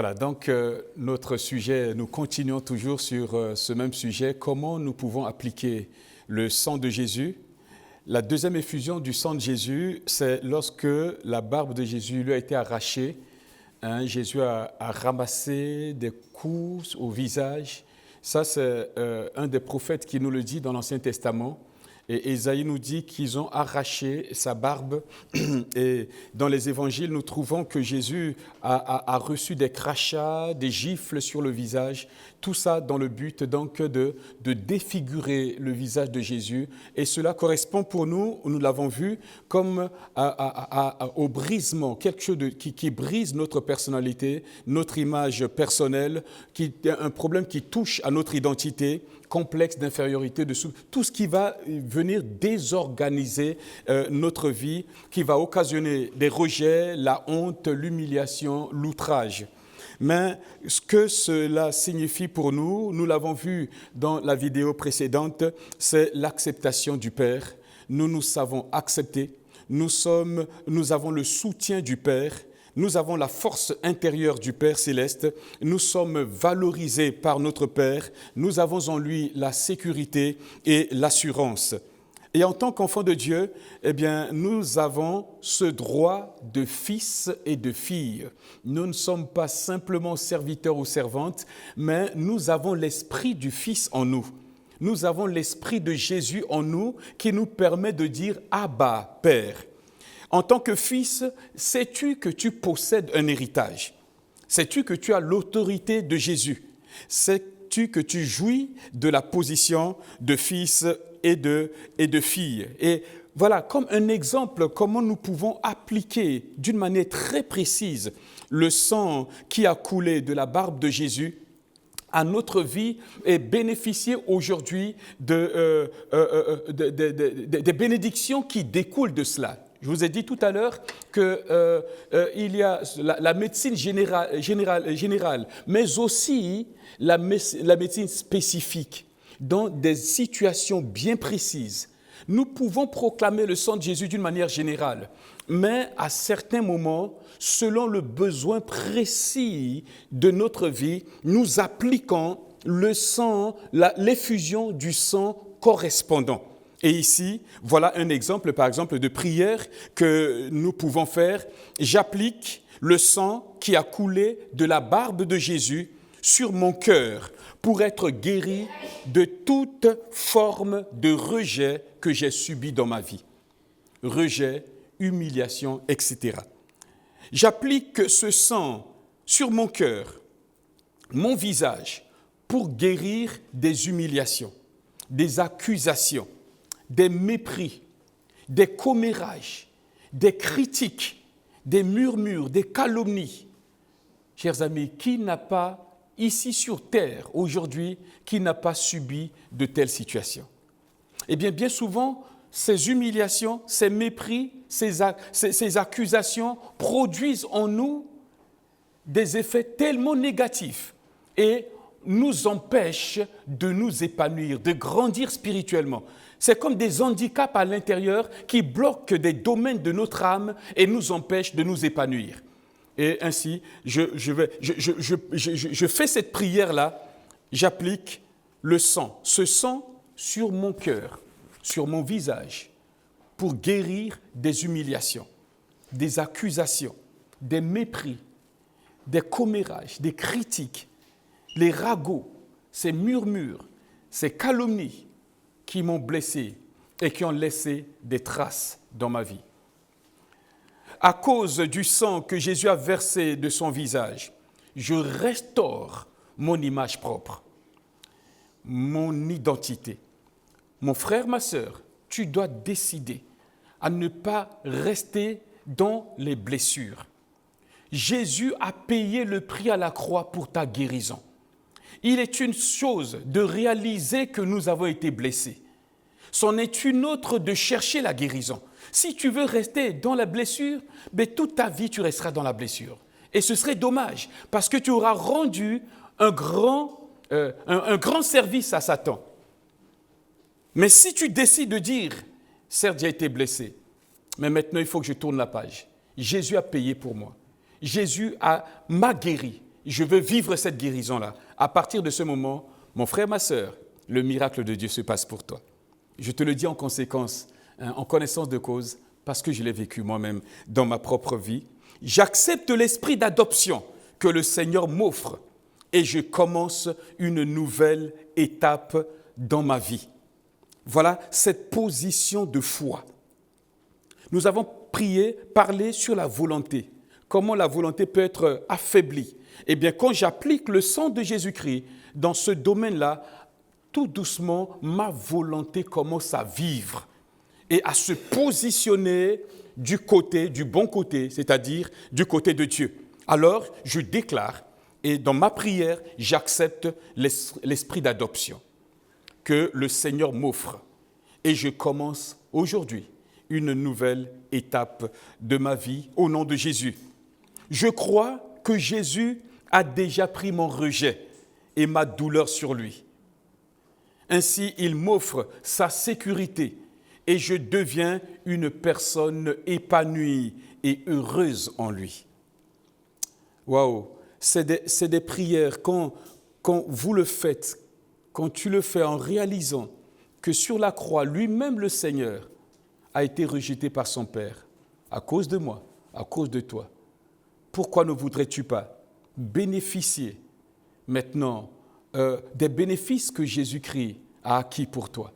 Voilà, donc notre sujet, nous continuons toujours sur ce même sujet, comment nous pouvons appliquer le sang de Jésus. La deuxième effusion du sang de Jésus, c'est lorsque la barbe de Jésus lui a été arrachée. Jésus a ramassé des coups au visage. Ça, c'est un des prophètes qui nous le dit dans l'Ancien Testament. Et Ésaïe nous dit qu'ils ont arraché sa barbe. Et dans les évangiles, nous trouvons que Jésus a reçu des crachats, des gifles sur le visage. Tout ça dans le but donc de défigurer le visage de Jésus. Et cela correspond pour nous, nous l'avons vu, comme au brisement, quelque chose qui brise notre personnalité, notre image personnelle, un problème qui touche à notre identité, complexe d'infériorité, tout ce qui va venir désorganiser notre vie, qui va occasionner des rejets, la honte, l'humiliation, l'outrage. Mais ce que cela signifie pour nous, nous l'avons vu dans la vidéo précédente, c'est l'acceptation du Père. Nous nous savons accepter, nous avons le soutien du Père. Nous avons la force intérieure du Père céleste, nous sommes valorisés par notre Père, nous avons en lui la sécurité et l'assurance. Et en tant qu'enfants de Dieu, eh bien, nous avons ce droit de fils et de filles. Nous ne sommes pas simplement serviteurs ou servantes, mais nous avons l'esprit du Fils en nous. Nous avons l'esprit de Jésus en nous qui nous permet de dire « Abba, Père ». En tant que fils, sais-tu que tu possèdes un héritage? Sais-tu que tu as l'autorité de Jésus? Sais-tu que tu jouis de la position de fils et de fille? Et voilà, comme un exemple, comment nous pouvons appliquer d'une manière très précise le sang qui a coulé de la barbe de Jésus à notre vie et bénéficier aujourd'hui des bénédictions qui découlent de cela. Je vous ai dit tout à l'heure qu'il y a la médecine générale, mais aussi la médecine spécifique dans des situations bien précises. Nous pouvons proclamer le sang de Jésus d'une manière générale, mais à certains moments, selon le besoin précis de notre vie, nous appliquons le sang, l'effusion du sang correspondant. Et ici, voilà un exemple, par exemple, de prière que nous pouvons faire. J'applique le sang qui a coulé de la barbe de Jésus sur mon cœur pour être guéri de toute forme de rejet que j'ai subi dans ma vie. Rejet, humiliation, etc. J'applique ce sang sur mon cœur, mon visage, pour guérir des humiliations, des accusations, des mépris, des commérages, des critiques, des murmures, des calomnies. Chers amis, qui n'a pas, ici sur terre, aujourd'hui, qui n'a pas subi de telles situations? Eh bien, bien souvent, ces humiliations, ces mépris, ces accusations produisent en nous des effets tellement négatifs et nous empêchent de nous épanouir, de grandir spirituellement. C'est comme des handicaps à l'intérieur qui bloquent des domaines de notre âme et nous empêchent de nous épanouir. Et ainsi, je fais cette prière-là, j'applique le sang, ce sang sur mon cœur, sur mon visage, pour guérir des humiliations, des accusations, des mépris, des commérages, des critiques, les ragots, ces murmures, ces calomnies qui m'ont blessé et qui ont laissé des traces dans ma vie. À cause du sang que Jésus a versé de son visage, je restaure mon image propre, mon identité. Mon frère, ma sœur, tu dois décider à ne pas rester dans les blessures. Jésus a payé le prix à la croix pour ta guérison. Il est une chose de réaliser que nous avons été blessés. C'en est une autre de chercher la guérison. Si tu veux rester dans la blessure, mais toute ta vie, tu resteras dans la blessure. Et ce serait dommage, parce que tu auras rendu un grand service à Satan. Mais si tu décides de dire, certes, j'ai été blessé, mais maintenant, il faut que je tourne la page. Jésus a payé pour moi. Jésus m'a guéri. je veux vivre cette guérison-là. À partir de ce moment, mon frère, ma sœur, le miracle de Dieu se passe pour toi. Je te le dis en conséquence, en connaissance de cause, parce que je l'ai vécu moi-même dans ma propre vie. J'accepte l'esprit d'adoption que le Seigneur m'offre et je commence une nouvelle étape dans ma vie. Voilà cette position de foi. Nous avons prié, parlé sur la volonté. Comment la volonté peut être affaiblie. Eh bien, quand j'applique le sang de Jésus-Christ dans ce domaine-là, tout doucement, ma volonté commence à vivre et à se positionner du bon côté, c'est-à-dire du côté de Dieu. Alors, je déclare, et dans ma prière, j'accepte l'esprit d'adoption que le Seigneur m'offre. Et je commence aujourd'hui une nouvelle étape de ma vie au nom de Jésus. Je crois que Jésus a déjà pris mon rejet et ma douleur sur lui. Ainsi, il m'offre sa sécurité et je deviens une personne épanouie et heureuse en lui. Waouh! C'est des prières, quand vous le faites, quand tu le fais en réalisant que sur la croix, lui-même le Seigneur a été rejeté par son Père à cause de moi, à cause de toi. Pourquoi ne voudrais-tu pas bénéficier maintenant des bénéfices que Jésus-Christ a acquis pour toi?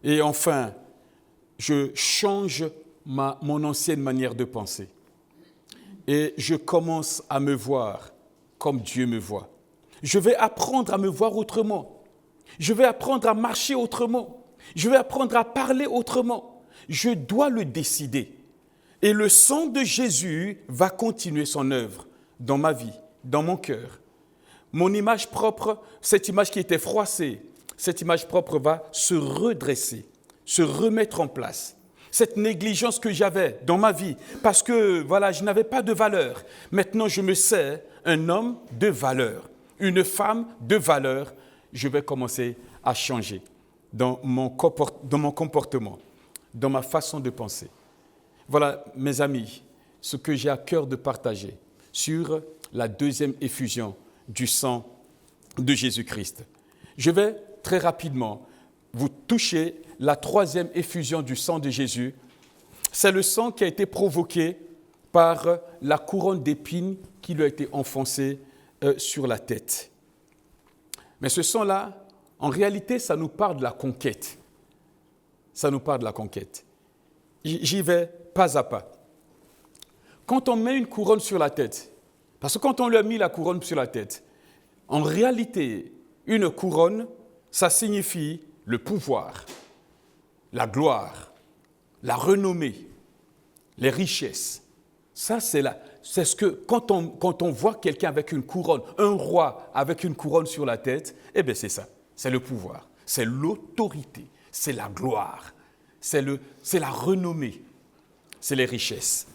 Et enfin, je change mon ancienne manière de penser. Et je commence à me voir comme Dieu me voit. Je vais apprendre à me voir autrement. Je vais apprendre à marcher autrement. Je vais apprendre à parler autrement. Je dois le décider. Et le sang de Jésus va continuer son œuvre dans ma vie, dans mon cœur. Mon image propre, cette image qui était froissée, cette image propre va se redresser, se remettre en place. Cette négligence que j'avais dans ma vie, parce que voilà, je n'avais pas de valeur. Maintenant, je me sais un homme de valeur, une femme de valeur. Je vais commencer à changer dans mon comportement, dans ma façon de penser. Voilà, mes amis, ce que j'ai à cœur de partager sur la deuxième effusion du sang de Jésus-Christ. Je vais très rapidement vous toucher la troisième effusion du sang de Jésus. C'est le sang qui a été provoqué par la couronne d'épines qui lui a été enfoncée sur la tête. Mais ce sang-là, en réalité, ça nous parle de la conquête. Ça nous parle de la conquête. J'y vais pas à pas. Quand on met une couronne sur la tête, parce que quand on lui a mis la couronne sur la tête, en réalité, une couronne, ça signifie le pouvoir, la gloire, la renommée, les richesses. Ça, c'est ce que, quand on voit quelqu'un avec une couronne, un roi avec une couronne sur la tête, eh bien c'est ça, c'est le pouvoir, c'est l'autorité, c'est la gloire, c'est la renommée, c'est les richesses.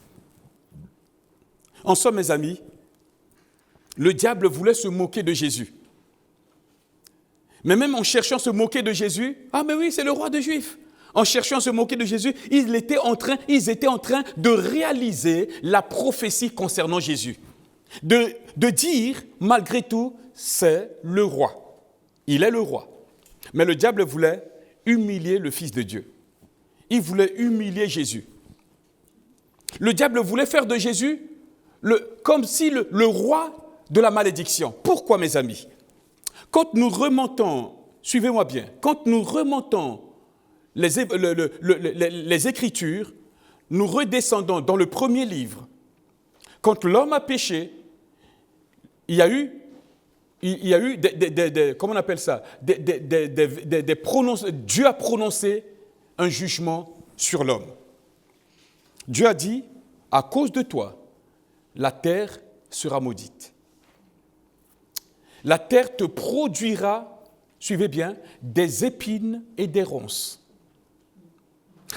En somme, mes amis, le diable voulait se moquer de Jésus. Mais même en cherchant à se moquer de Jésus, ah mais oui, c'est le roi des Juifs. En cherchant à se moquer de Jésus, ils étaient en train de réaliser la prophétie concernant Jésus. De dire, malgré tout, c'est le roi. Il est le roi. Mais le diable voulait humilier le Fils de Dieu. Il voulait humilier Jésus. Le diable voulait faire de Jésus comme si le roi de la malédiction. Pourquoi, mes amis? Quand nous remontons, suivez-moi bien, quand nous remontons les Écritures, nous redescendons dans le premier livre. Quand l'homme a péché, il y a eu comment on appelle ça, Dieu a prononcé un jugement sur l'homme. Dieu a dit, à cause de toi, la terre sera maudite. La terre te produira, suivez bien, des épines et des ronces.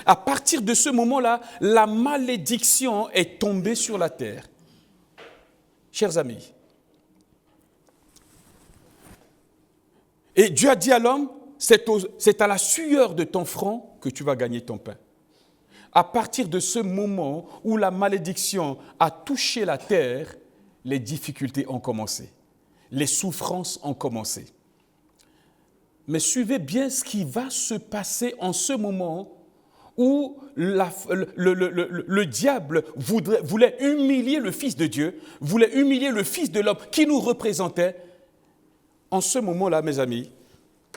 À partir de ce moment-là, la malédiction est tombée sur la terre. Chers amis, et Dieu a dit à l'homme, c'est à la sueur de ton front que tu vas gagner ton pain. À partir de ce moment où la malédiction a touché la terre, les difficultés ont commencé. Les souffrances ont commencé. Mais suivez bien ce qui va se passer en ce moment où le diable voulait humilier le Fils de Dieu, voulait humilier le Fils de l'homme qui nous représentait. En ce moment-là, mes amis,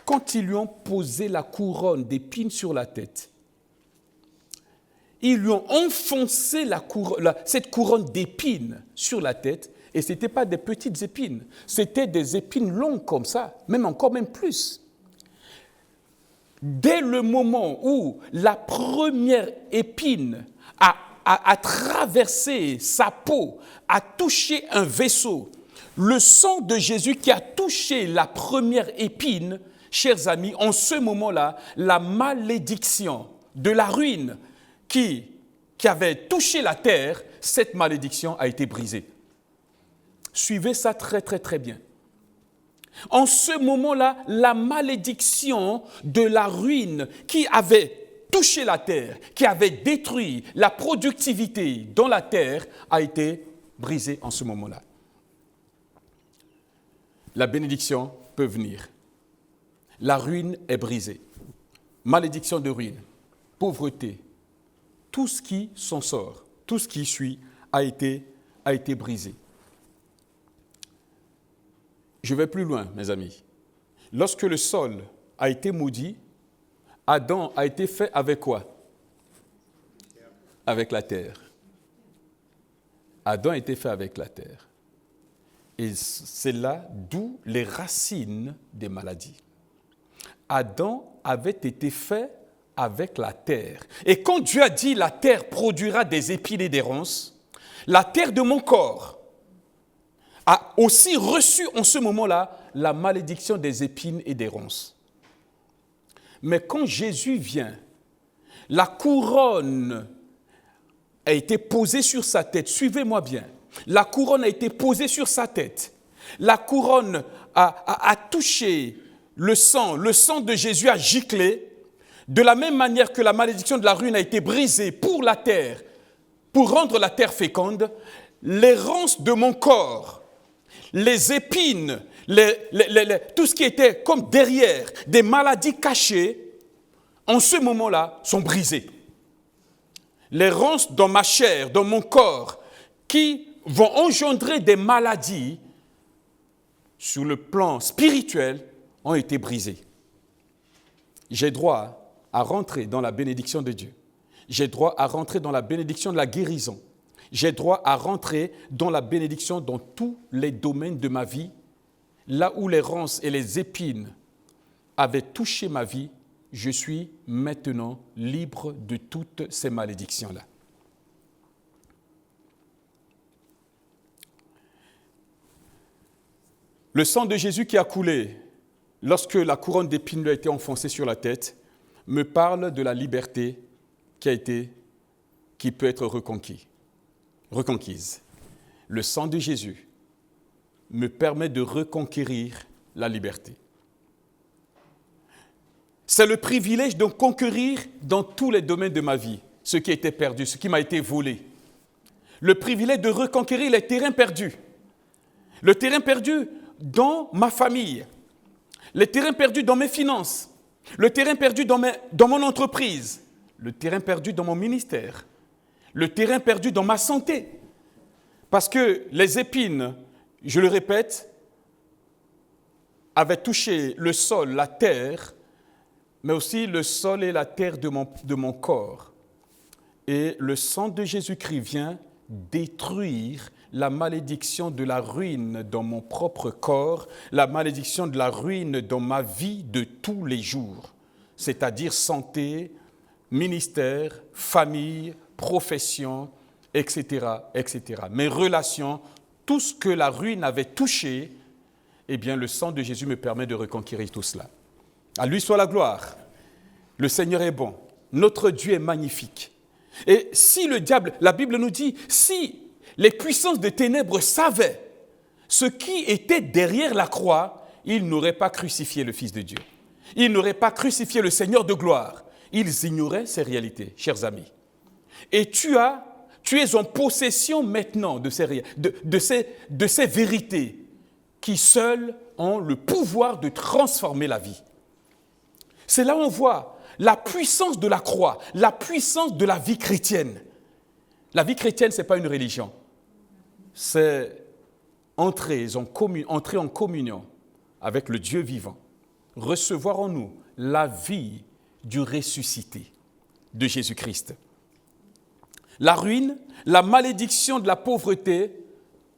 quand ils lui ont posé la couronne d'épines sur la tête, ils lui ont enfoncé cette couronne d'épines sur la tête, et ce n'étaient pas des petites épines, c'était des épines longues comme ça, même plus. Dès le moment où la première épine a traversé sa peau, a touché un vaisseau, le sang de Jésus qui a touché la première épine, chers amis, en ce moment-là, la malédiction de la ruine qui avait touché la terre, cette malédiction a été brisée. Suivez ça très, très, très bien. En ce moment-là, la malédiction de la ruine qui avait touché la terre, qui avait détruit la productivité dans la terre, a été brisée en ce moment-là. La bénédiction peut venir. La ruine est brisée. Malédiction de ruine, pauvreté, tout ce qui s'en sort, tout ce qui suit a été brisé. Je vais plus loin, mes amis. Lorsque le sol a été maudit, Adam a été fait avec quoi? Avec la terre. Adam a été fait avec la terre. Et c'est là d'où les racines des maladies. Adam avait été fait avec la terre. Et quand Dieu a dit « la terre produira des épines et des ronces », la terre de mon corps a aussi reçu en ce moment-là la malédiction des épines et des ronces. Mais quand Jésus vient, la couronne a été posée sur sa tête. Suivez-moi bien. La couronne a été posée sur sa tête. La couronne a touché le sang de Jésus a giclé. De la même manière que la malédiction de la ruine a été brisée pour la terre, pour rendre la terre féconde, les ronces de mon corps, les épines, tout ce qui était comme derrière, des maladies cachées, en ce moment-là, sont brisées. Les ronces dans ma chair, dans mon corps, qui vont engendrer des maladies sur le plan spirituel, ont été brisées. J'ai droit à rentrer dans la bénédiction de Dieu. J'ai droit à rentrer dans la bénédiction de la guérison. J'ai droit à rentrer dans la bénédiction dans tous les domaines de ma vie. Là où les ronces et les épines avaient touché ma vie, je suis maintenant libre de toutes ces malédictions-là. Le sang de Jésus qui a coulé lorsque la couronne d'épines lui a été enfoncée sur la tête me parle de la liberté qui peut être reconquise. Le sang de Jésus me permet de reconquérir la liberté. C'est le privilège de conquérir dans tous les domaines de ma vie ce qui a été perdu, ce qui m'a été volé. Le privilège de reconquérir les terrains perdus. Le terrain perdu dans ma famille. Les terrains perdus dans mes finances. Le terrain perdu dans mon entreprise. Le terrain perdu dans mon ministère. Le terrain perdu dans ma santé. Parce que les épines, je le répète, avaient touché le sol, la terre, mais aussi le sol et la terre de mon corps. Et le sang de Jésus-Christ vient détruire la malédiction de la ruine dans mon propre corps, la malédiction de la ruine dans ma vie de tous les jours, c'est-à-dire santé, ministère, famille, profession, etc., etc. Mes relations, tout ce que la ruine avait touché, eh bien, le sang de Jésus me permet de reconquérir tout cela. À lui soit la gloire. Le Seigneur est bon. Notre Dieu est magnifique. Et si le diable, la Bible nous dit, si les puissances des ténèbres savaient ce qui était derrière la croix, ils n'auraient pas crucifié le Fils de Dieu. Ils n'auraient pas crucifié le Seigneur de gloire. Ils ignoraient ces réalités, chers amis. Et tu Tu es en possession maintenant de ces vérités qui seules ont le pouvoir de transformer la vie. C'est là où on voit la puissance de la croix, la puissance de la vie chrétienne. La vie chrétienne, ce n'est pas une religion. C'est entrer en communion avec le Dieu vivant, recevoir en nous la vie du ressuscité de Jésus-Christ. La ruine, la malédiction de la pauvreté,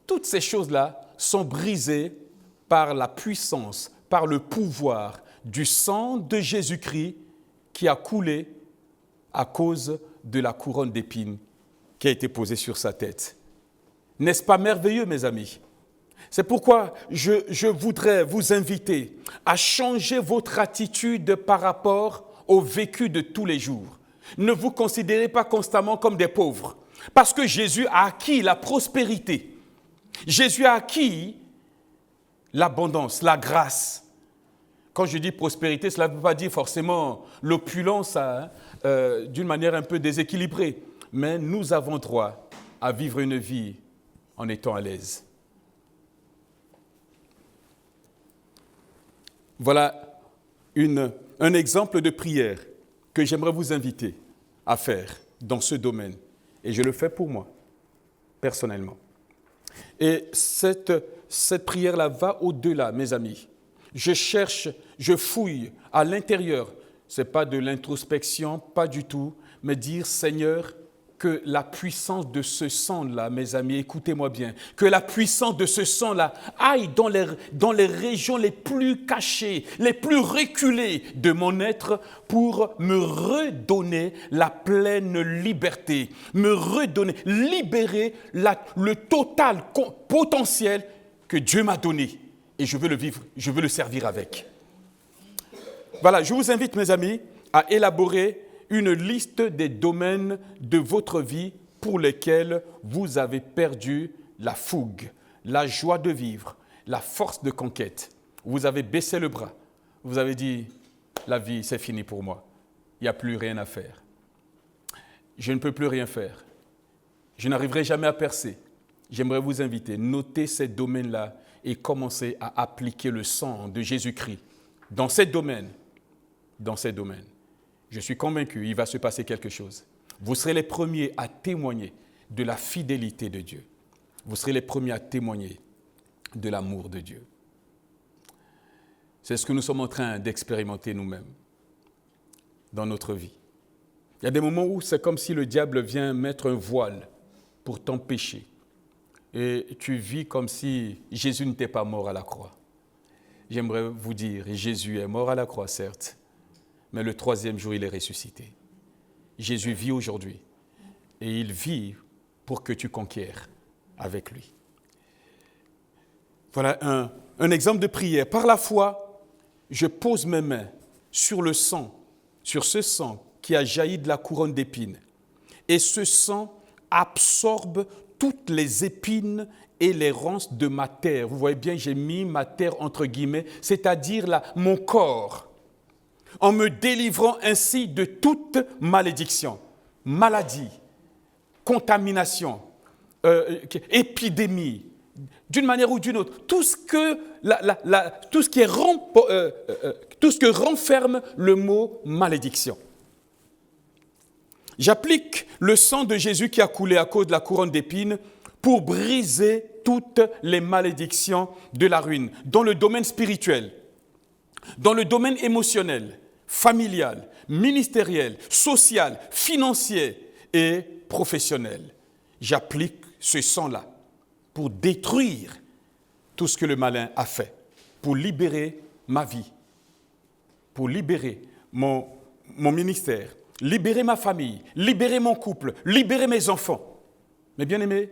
toutes ces choses-là sont brisées par la puissance, par le pouvoir du sang de Jésus-Christ qui a coulé à cause de la couronne d'épines qui a été posée sur sa tête. N'est-ce pas merveilleux, mes amis? C'est pourquoi je voudrais vous inviter à changer votre attitude par rapport au vécu de tous les jours. Ne vous considérez pas constamment comme des pauvres, parce que Jésus a acquis la prospérité. Jésus a acquis l'abondance, la grâce. Quand je dis prospérité, cela ne veut pas dire forcément l'opulence d'une manière un peu déséquilibrée, mais nous avons droit à vivre une vie en étant à l'aise. Voilà un exemple de prière que j'aimerais vous inviter à faire dans ce domaine. Et je le fais pour moi, personnellement. Et cette prière-là va au-delà, mes amis. Je fouille à l'intérieur. Ce n'est pas de l'introspection, pas du tout, mais dire, Seigneur, que la puissance de ce sang-là, mes amis, écoutez-moi bien, que la puissance de ce sang-là aille dans les régions les plus cachées, les plus reculées de mon être pour me redonner la pleine liberté, me redonner, libérer le total potentiel que Dieu m'a donné. Et je veux le vivre, je veux le servir avec. Voilà, je vous invite, mes amis, à élaborer une liste des domaines de votre vie pour lesquels vous avez perdu la fougue, la joie de vivre, la force de conquête. Vous avez baissé le bras. Vous avez dit, la vie, c'est fini pour moi. Il n'y a plus rien à faire. Je ne peux plus rien faire. Je n'arriverai jamais à percer. J'aimerais vous inviter, notez ces domaines-là et commencez à appliquer le sang de Jésus-Christ dans ces domaines. Dans ces domaines. Je suis convaincu, il va se passer quelque chose. Vous serez les premiers à témoigner de la fidélité de Dieu. Vous serez les premiers à témoigner de l'amour de Dieu. C'est ce que nous sommes en train d'expérimenter nous-mêmes dans notre vie. Il y a des moments où c'est comme si le diable vient mettre un voile pour t'empêcher. Et tu vis comme si Jésus n'était pas mort à la croix. J'aimerais vous dire, Jésus est mort à la croix, certes, mais le troisième jour, il est ressuscité. Jésus vit aujourd'hui et il vit pour que tu conquières avec lui. Voilà un exemple de prière. Par la foi, je pose mes mains sur le sang, sur ce sang qui a jailli de la couronne d'épines. Et ce sang absorbe toutes les épines et les ronces de ma terre. Vous voyez bien, j'ai mis ma terre entre guillemets, c'est-à-dire là, mon corps, en me délivrant ainsi de toute malédiction, maladie, contamination, épidémie, d'une manière ou d'une autre, tout ce que renferme le mot malédiction. J'applique le sang de Jésus qui a coulé à cause de la couronne d'épines pour briser toutes les malédictions de la ruine, dans le domaine spirituel, dans le domaine émotionnel, familial, ministériel, social, financier et professionnel. J'applique ce sang-là pour détruire tout ce que le malin a fait, pour libérer ma vie, pour libérer mon ministère, libérer ma famille, libérer mon couple, libérer mes enfants. Mes bien-aimés,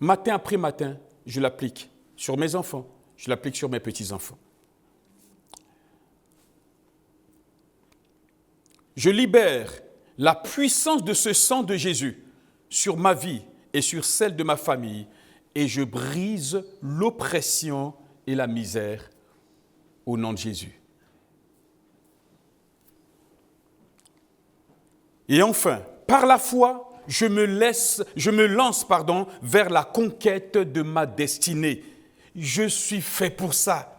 matin après matin, je l'applique sur mes enfants, je l'applique sur mes petits-enfants. Je libère la puissance de ce sang de Jésus sur ma vie et sur celle de ma famille et je brise l'oppression et la misère au nom de Jésus. Et enfin, par la foi, je me lance, vers la conquête de ma destinée. Je suis fait pour ça.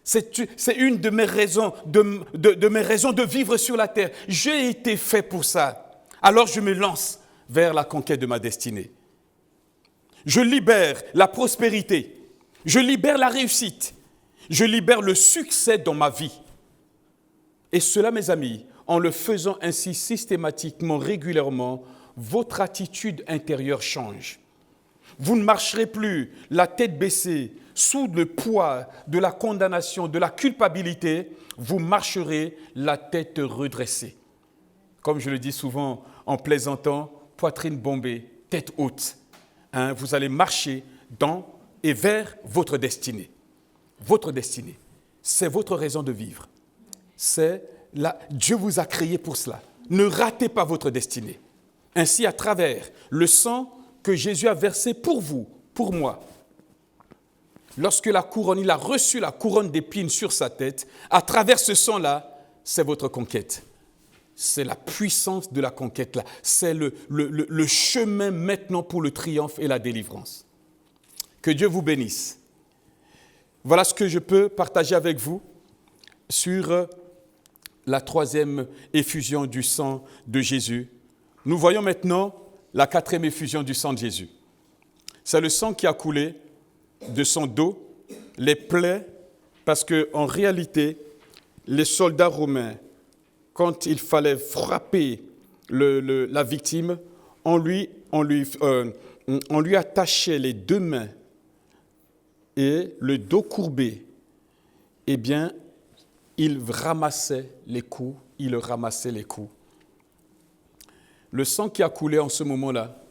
C'est une de mes raisons de vivre sur la terre. J'ai été fait pour ça. Alors je me lance vers la conquête de ma destinée. Je libère la prospérité. Je libère la réussite. Je libère le succès dans ma vie. Et cela, mes amis, en le faisant ainsi systématiquement, régulièrement, votre attitude intérieure change. Vous ne marcherez plus la tête baissée, sous le poids de la condamnation, de la culpabilité. Vous marcherez la tête redressée. Comme je le dis souvent en plaisantant, poitrine bombée, tête haute. Vous allez marcher dans et vers votre destinée. Votre destinée, c'est votre raison de vivre. Dieu vous a créé pour cela. Ne ratez pas votre destinée. Ainsi, à travers le sang que Jésus a versé pour vous, pour moi, lorsque il a reçu la couronne d'épines sur sa tête, à travers ce sang-là, c'est votre conquête. C'est la puissance de la conquête là. C'est le chemin maintenant pour le triomphe et la délivrance. Que Dieu vous bénisse. Voilà ce que je peux partager avec vous sur la troisième effusion du sang de Jésus. Nous voyons maintenant la quatrième effusion du sang de Jésus. C'est le sang qui a coulé de son dos, les plaies, parce qu'en réalité, les soldats romains, quand il fallait frapper la victime, on lui attachait les deux mains et le dos courbé. Eh bien, il ramassait les coups, Le sang qui a coulé en ce moment-là,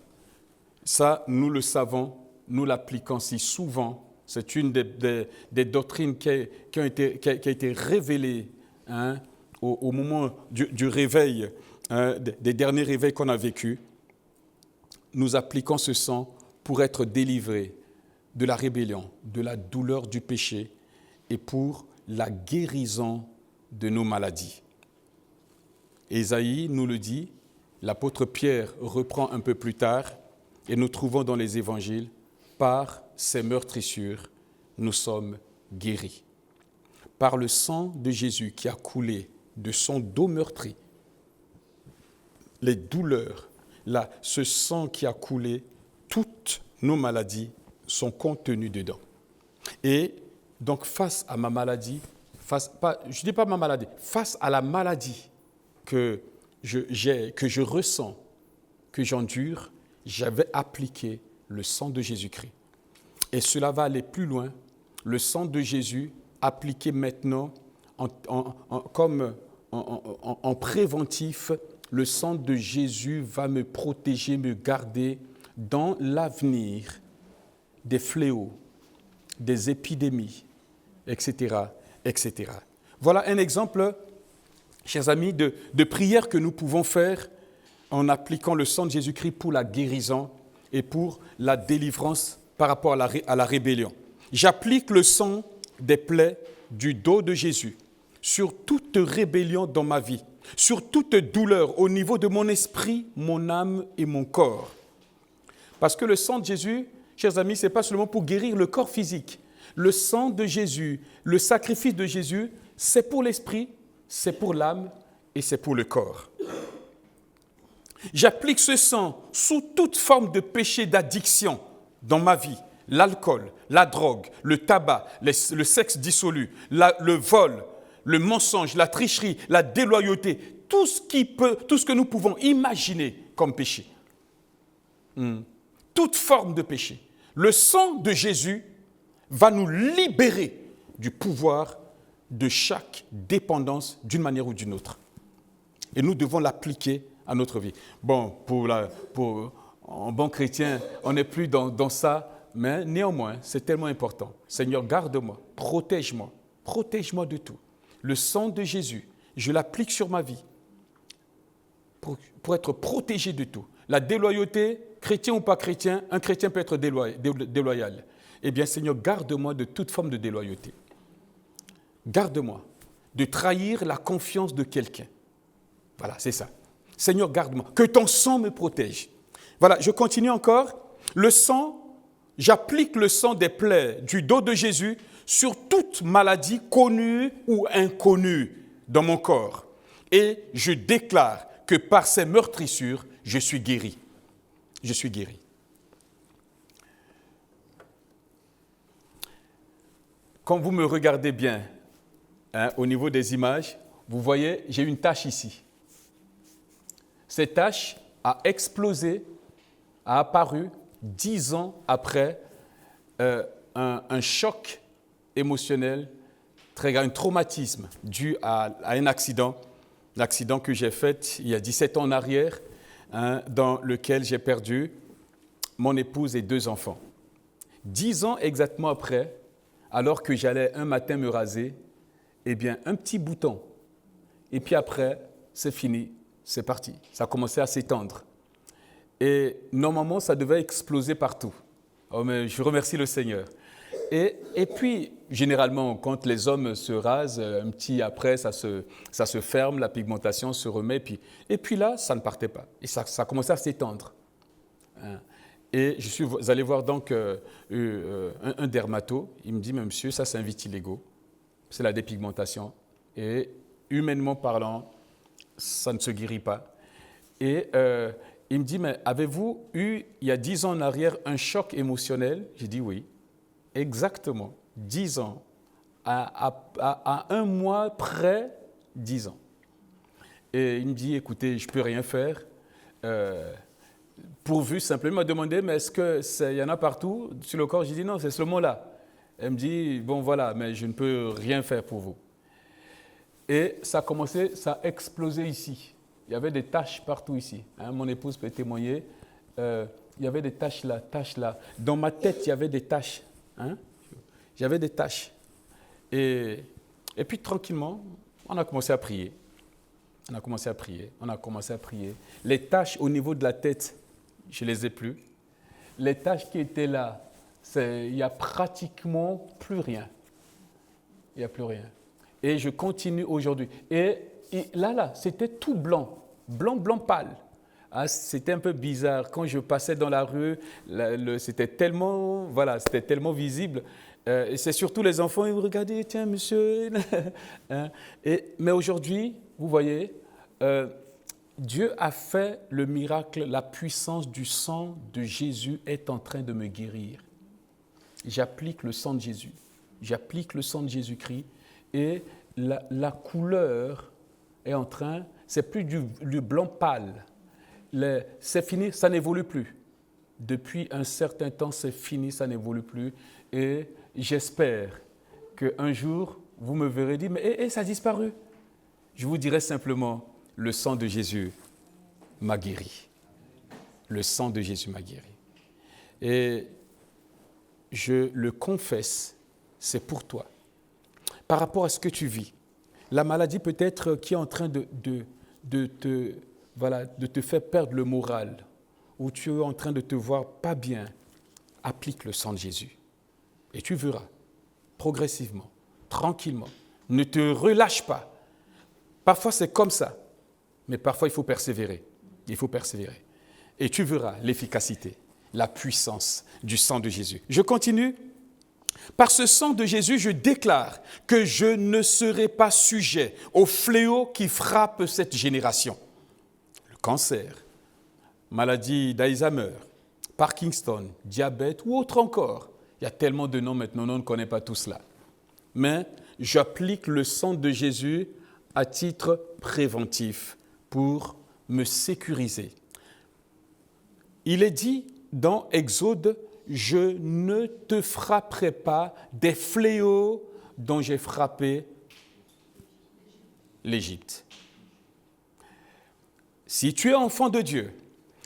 ça, nous le savons, nous l'appliquons si souvent. C'est une des doctrines qui a été révélée au moment du réveil, des derniers réveils qu'on a vécus. Nous appliquons ce sang pour être délivrés de la rébellion, de la douleur du péché et pour la guérison de nos maladies. Ésaïe nous le dit, l'apôtre Pierre reprend un peu plus tard, et nous trouvons dans les évangiles, par ses meurtrissures, nous sommes guéris. Par le sang de Jésus qui a coulé de son dos meurtri, les douleurs, ce sang qui a coulé, toutes nos maladies sont contenues dedans. Et donc face à ma maladie, face à la maladie que je ressens, que j'endure, j'avais appliqué le sang de Jésus-Christ. Et cela va aller plus loin. Le sang de Jésus appliqué maintenant en préventif, le sang de Jésus va me protéger, me garder dans l'avenir des fléaux, des épidémies, etc., etc. Voilà un exemple, chers amis, de prière que nous pouvons faire en appliquant le sang de Jésus-Christ pour la guérison et pour la délivrance par rapport à la rébellion. J'applique le sang des plaies du dos de Jésus sur toute rébellion dans ma vie, sur toute douleur au niveau de mon esprit, mon âme et mon corps. Parce que le sang de Jésus, chers amis, ce n'est pas seulement pour guérir le corps physique. Le sang de Jésus, le sacrifice de Jésus, c'est pour l'esprit, c'est pour l'âme et c'est pour le corps. J'applique ce sang sous toute forme de péché d'addiction dans ma vie. L'alcool, la drogue, le tabac, le sexe dissolu, le vol, le mensonge, la tricherie, la déloyauté, tout ce que nous pouvons imaginer comme péché. Toute forme de péché. Le sang de Jésus va nous libérer du pouvoir de chaque dépendance d'une manière ou d'une autre. Et nous devons l'appliquer à notre vie. Bon, en bon chrétien, on n'est plus dans ça, mais néanmoins, c'est tellement important. Seigneur, garde-moi, protège-moi de tout. Le sang de Jésus, je l'applique sur ma vie pour être protégé de tout. La déloyauté, chrétien ou pas chrétien, un chrétien peut être déloyal. Eh bien, Seigneur, garde-moi de toute forme de déloyauté. Garde-moi de trahir la confiance de quelqu'un. Voilà, c'est ça. Seigneur, garde-moi. Que ton sang me protège. Voilà, je continue encore. Le sang, j'applique le sang des plaies du dos de Jésus sur toute maladie connue ou inconnue dans mon corps. Et je déclare que par ces meurtrissures, je suis guéri. Je suis guéri. Quand vous me regardez bien, au niveau des images, vous voyez, j'ai une tache ici. Cette tache a explosé, a apparu 10 ans après un choc émotionnel, un traumatisme dû à un accident, l'accident que j'ai fait il y a 17 ans en arrière, dans lequel j'ai perdu mon épouse et 2 enfants. 10 ans exactement après, alors que j'allais un matin me raser, eh bien, un petit bouton. Et puis après, c'est fini, c'est parti. Ça a commencé à s'étendre. Et normalement, ça devait exploser partout. Oh, mais je remercie le Seigneur. Et puis, généralement, quand les hommes se rasent, un petit après, ça se ferme, la pigmentation se remet. Et puis là, ça ne partait pas. Et ça a commencé à s'étendre. Et je suis allé voir donc un dermato. Il me dit, mais monsieur, ça c'est un vitiligo. C'est la dépigmentation. Et humainement parlant, ça ne se guérit pas. Et il me dit, mais avez-vous eu, il y a 10 ans en arrière, un choc émotionnel? J'ai dit oui. Exactement, 10 ans. À un mois près, 10 ans. Et il me dit, écoutez, je ne peux rien faire. Pourvu simplement, il m'a demandé, mais est-ce qu'il y en a partout sur le corps? J'ai dit non, c'est seulement là. Elle me dit, bon voilà, mais je ne peux rien faire pour vous. Et ça a commencé, ça a explosé ici. Il y avait des taches partout ici. Mon épouse peut témoigner. Il y avait des taches là, taches là. Dans ma tête, il y avait des taches. J'avais des taches. Et puis tranquillement, on a commencé à prier. On a commencé à prier. Les taches au niveau de la tête, je ne les ai plus. Les taches qui étaient là, il n'y a pratiquement plus rien. Il n'y a plus rien. Et je continue aujourd'hui. Et là, c'était tout blanc. Blanc pâle. C'était un peu bizarre. Quand je passais dans la rue, c'était tellement visible. Et c'est surtout les enfants, ils me regardaient, tiens, monsieur. Mais aujourd'hui, vous voyez, Dieu a fait le miracle, la puissance du sang de Jésus est en train de me guérir. J'applique le sang de Jésus, j'applique le sang de Jésus-Christ et la couleur est en train, c'est plus du blanc pâle, c'est fini, ça n'évolue plus. Depuis un certain temps, c'est fini, ça n'évolue plus et j'espère qu'un jour, vous me verrez dire, mais ça a disparu. Je vous dirai simplement, le sang de Jésus m'a guéri. Le sang de Jésus m'a guéri. Et je le confesse, c'est pour toi. Par rapport à ce que tu vis, la maladie peut-être qui est en train de te faire perdre le moral, ou tu es en train de te voir pas bien, applique le sang de Jésus. Et tu verras, progressivement, tranquillement, ne te relâche pas. Parfois c'est comme ça, mais parfois il faut persévérer. Il faut persévérer. Et tu verras l'efficacité, la puissance du sang de Jésus. Je continue. Par ce sang de Jésus, je déclare que je ne serai pas sujet au fléau qui frappe cette génération. Le cancer, maladie d'Alzheimer, Parkinson, diabète ou autre encore. Il y a tellement de noms maintenant, on ne connaît pas tout cela. Mais j'applique le sang de Jésus à titre préventif pour me sécuriser. Il est dit dans Exode, je ne te frapperai pas des fléaux dont j'ai frappé l'Égypte. Si tu es enfant de Dieu,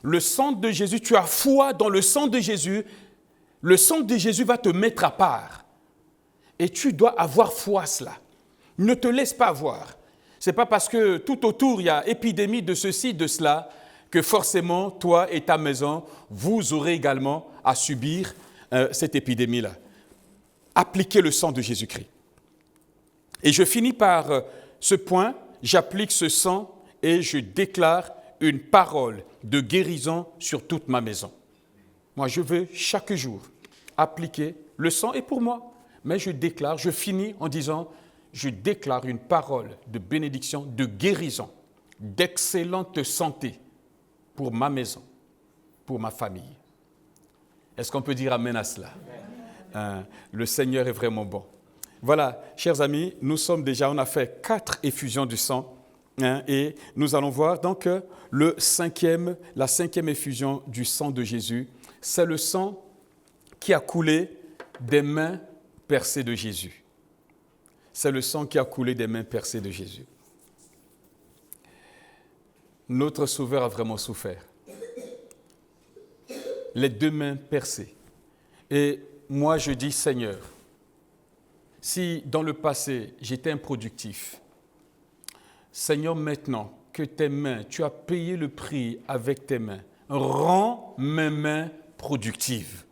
le sang de Jésus, tu as foi dans le sang de Jésus va te mettre à part. Et tu dois avoir foi à cela. Ne te laisse pas avoir. Ce n'est pas parce que tout autour il y a épidémie de ceci, de cela, que forcément, toi et ta maison, vous aurez également à subir cette épidémie-là. Appliquez le sang de Jésus-Christ. Et je finis par ce point, j'applique ce sang et je déclare une parole de guérison sur toute ma maison. Moi, je veux chaque jour appliquer le sang est pour moi. Mais je finis en disant, je déclare une parole de bénédiction, de guérison, d'excellente santé pour ma maison, pour ma famille. Est-ce qu'on peut dire amen à cela? Le Seigneur est vraiment bon. Voilà, chers amis, on a fait 4 effusions du sang et nous allons voir donc la 5e effusion du sang de Jésus. C'est le sang qui a coulé des mains percées de Jésus. C'est le sang qui a coulé des mains percées de Jésus. Notre Sauveur a vraiment souffert. Les 2 mains percées. Et moi, je dis, Seigneur, si dans le passé, j'étais improductif, Seigneur, maintenant que tes mains, tu as payé le prix avec tes mains, rends mes mains productives.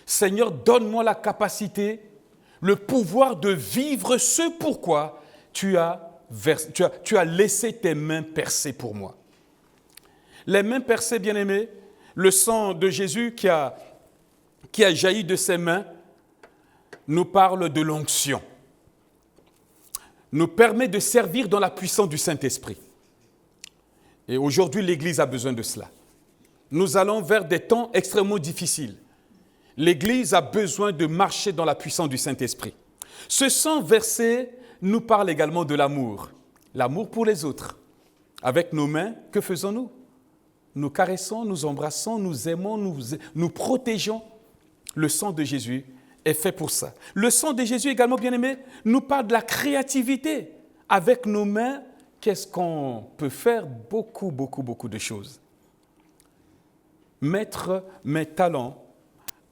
Seigneur, donne-moi la capacité, le pouvoir de vivre ce pourquoi tu as laissé tes mains percées pour moi. Les mains percées, bien-aimés, le sang de Jésus qui a jailli de ses mains nous parle de l'onction, nous permet de servir dans la puissance du Saint-Esprit. Et aujourd'hui, l'Église a besoin de cela. Nous allons vers des temps extrêmement difficiles. L'Église a besoin de marcher dans la puissance du Saint-Esprit. Ce sang versé nous parle également de l'amour. L'amour pour les autres. Avec nos mains, que faisons-nous? Nous caressons, nous embrassons, nous aimons, nous protégeons. Le sang de Jésus est fait pour ça. Le sang de Jésus également, bien-aimé, nous parle de la créativité. Avec nos mains, qu'est-ce qu'on peut faire? Beaucoup de choses. Mettre mes talents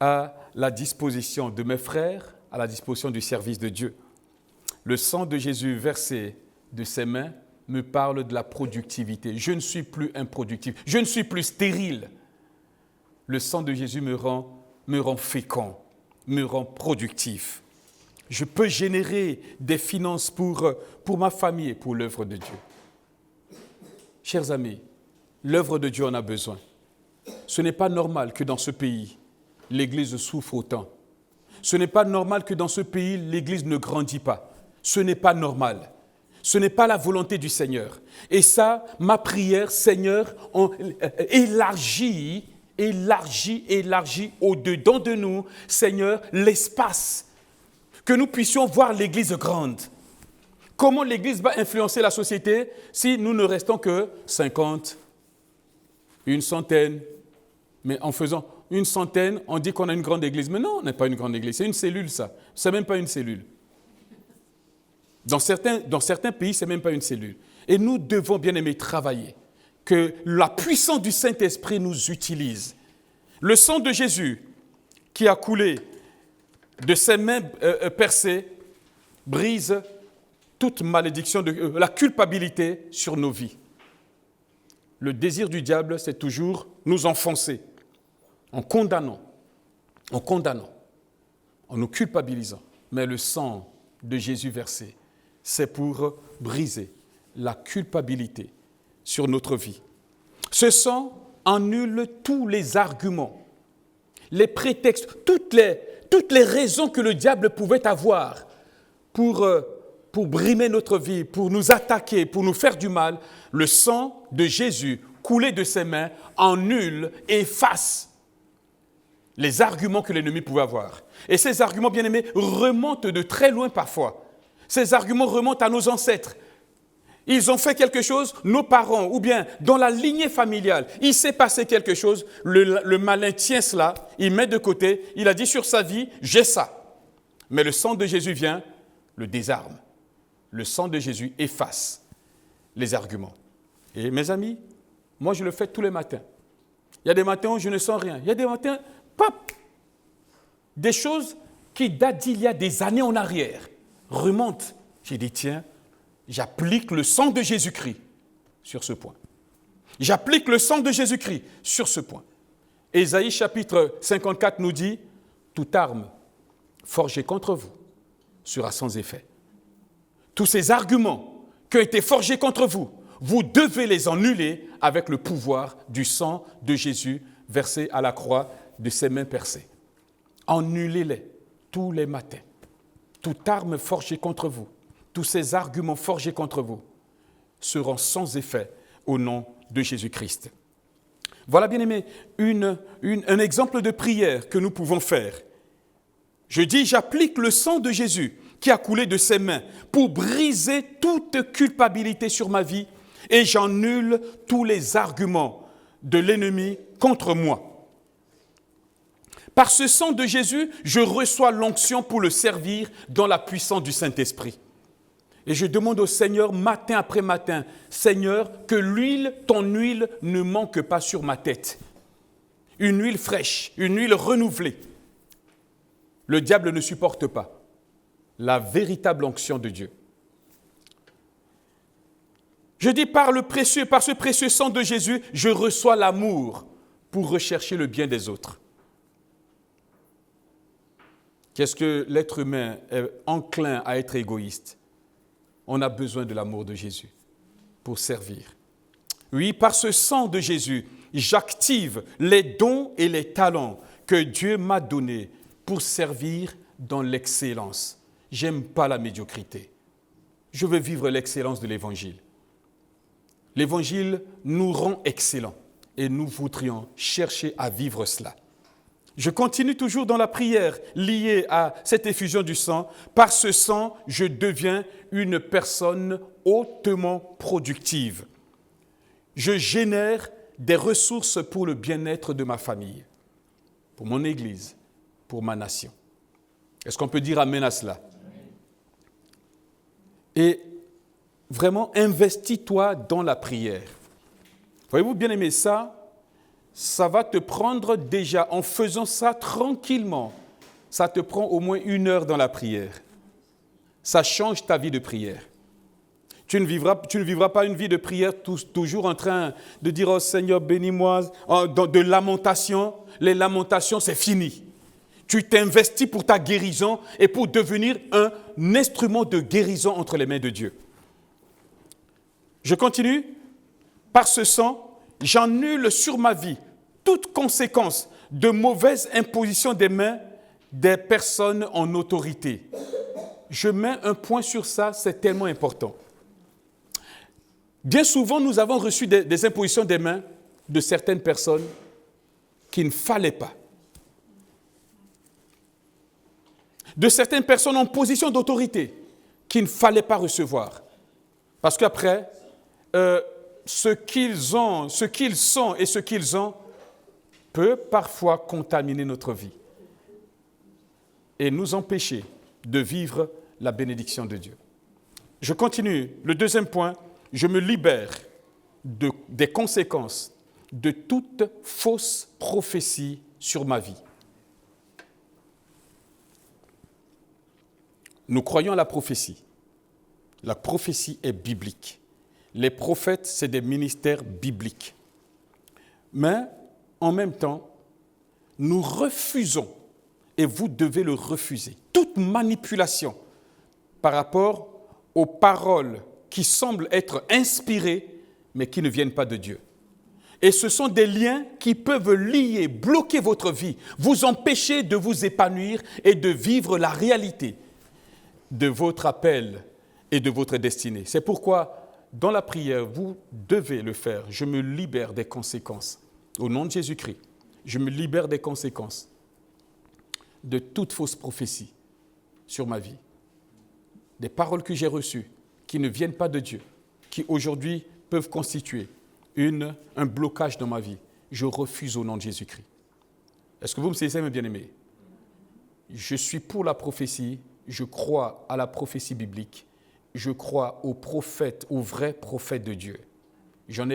à la disposition de mes frères, à la disposition du service de Dieu. Le sang de Jésus versé de ses mains me parle de la productivité. Je ne suis plus improductif, je ne suis plus stérile. Le sang de Jésus me rend fécond, me rend productif. Je peux générer des finances pour ma famille et pour l'œuvre de Dieu. Chers amis, l'œuvre de Dieu en a besoin. Ce n'est pas normal que dans ce pays, l'Église souffre autant. Ce n'est pas normal que dans ce pays, l'Église ne grandit pas. Ce n'est pas normal. Ce n'est pas la volonté du Seigneur. Et ça, ma prière, Seigneur, élargit au-dedans de nous, Seigneur, l'espace. Que nous puissions voir l'Église grande. Comment l'Église va influencer la société si nous ne restons que 50, une centaine, mais en faisant une centaine, on dit qu'on a une grande église. Mais non, on n'est pas une grande église, c'est une cellule ça. C'est même pas une cellule. Dans certains pays, c'est même pas une cellule. Et nous devons, bien aimés, travailler. Que la puissance du Saint-Esprit nous utilise. Le sang de Jésus qui a coulé de ses mains percées brise toute malédiction, la culpabilité sur nos vies. Le désir du diable, c'est toujours nous enfoncer. En condamnant, en nous culpabilisant. Mais le sang de Jésus versé, c'est pour briser la culpabilité sur notre vie. Ce sang annule tous les arguments, les prétextes, toutes les raisons que le diable pouvait avoir pour brimer notre vie, pour nous attaquer, pour nous faire du mal. Le sang de Jésus, coulé de ses mains, annule et efface les arguments que l'ennemi pouvait avoir. Et ces arguments, bien-aimés, remontent de très loin parfois. Ces arguments remontent à nos ancêtres. Ils ont fait quelque chose, nos parents, ou bien dans la lignée familiale, il s'est passé quelque chose, le malin tient cela, il met de côté, il a dit sur sa vie, j'ai ça. Mais le sang de Jésus vient, le désarme. Le sang de Jésus efface les arguments. Et mes amis, moi je le fais tous les matins. Il y a des matins où je ne sens rien. Il y a des matins, pop, des choses qui datent d'il y a des années en arrière remontent. J'ai dit, tiens, j'applique le sang de Jésus-Christ sur ce point. J'applique le sang de Jésus-Christ sur ce point. Ésaïe chapitre 54 nous dit, toute arme forgée contre vous sera sans effet. Tous ces arguments qui ont été forgés contre vous vous devez les annuler avec le pouvoir du sang de Jésus versé à la croix de ses mains percées. Annulez-les tous les matins. Toute arme forgée contre vous, tous ces arguments forgés contre vous seront sans effet au nom de Jésus-Christ. Voilà, bien-aimés, un exemple de prière que nous pouvons faire. Je dis, j'applique le sang de Jésus qui a coulé de ses mains pour briser toute culpabilité sur ma vie et j'annule tous les arguments de l'ennemi contre moi. Par ce sang de Jésus, je reçois l'onction pour le servir dans la puissance du Saint-Esprit. Et je demande au Seigneur, matin après matin, Seigneur, que ton huile ne manque pas sur ma tête. Une huile fraîche, une huile renouvelée. Le diable ne supporte pas la véritable onction de Dieu. Je dis par ce précieux sang de Jésus, je reçois l'amour pour rechercher le bien des autres. Qu'est-ce que l'être humain est enclin à être égoïste? On a besoin de l'amour de Jésus pour servir. Oui, par ce sang de Jésus, j'active les dons et les talents que Dieu m'a donnés pour servir dans l'excellence. J'aime pas la médiocrité. Je veux vivre l'excellence de l'Évangile. L'Évangile nous rend excellents et nous voudrions chercher à vivre cela. Je continue toujours dans la prière liée à cette effusion du sang. Par ce sang, je deviens une personne hautement productive. Je génère des ressources pour le bien-être de ma famille, pour mon Église, pour ma nation. Est-ce qu'on peut dire amen à cela? Et vraiment, investis-toi dans la prière. Voyez-vous, bien aimé, ça va te prendre déjà, en faisant ça tranquillement, ça te prend au moins 1 heure dans la prière. Ça change ta vie de prière. Tu ne vivras pas une vie de prière toujours en train de dire « Oh Seigneur, bénis-moi », de lamentation. Les lamentations, c'est fini. Tu t'investis pour ta guérison et pour devenir un instrument de guérison entre les mains de Dieu. Je continue. Par ce sang, j'annule sur ma vie toute conséquence de mauvaise imposition des mains des personnes en autorité. Je mets un point sur ça, c'est tellement important. Bien souvent, nous avons reçu des impositions des mains de certaines personnes qu'il ne fallait pas. De certaines personnes en position d'autorité qu'il ne fallait pas recevoir. Parce qu'après, ce qu'ils sont et ce qu'ils ont peut parfois contaminer notre vie et nous empêcher de vivre la bénédiction de Dieu. Je continue. Le deuxième point, je me libère des conséquences de toute fausse prophétie sur ma vie. Nous croyons à la prophétie. La prophétie est biblique. Les prophètes, c'est des ministères bibliques. Mais, en même temps, nous refusons, et vous devez le refuser, toute manipulation par rapport aux paroles qui semblent être inspirées, mais qui ne viennent pas de Dieu. Et ce sont des liens qui peuvent lier, bloquer votre vie, vous empêcher de vous épanouir et de vivre la réalité de votre appel et de votre destinée. C'est pourquoi, dans la prière, vous devez le faire. Je me libère des conséquences. Au nom de Jésus-Christ, je me libère des conséquences de toute fausse prophétie sur ma vie. Des paroles que j'ai reçues qui ne viennent pas de Dieu, qui aujourd'hui peuvent constituer un blocage dans ma vie. Je refuse au nom de Jésus-Christ. Est-ce que vous me saisissez, mes bien-aimés? Je suis pour la prophétie, je crois à la prophétie biblique, je crois aux prophètes, aux vrais prophètes de Dieu. J'en ai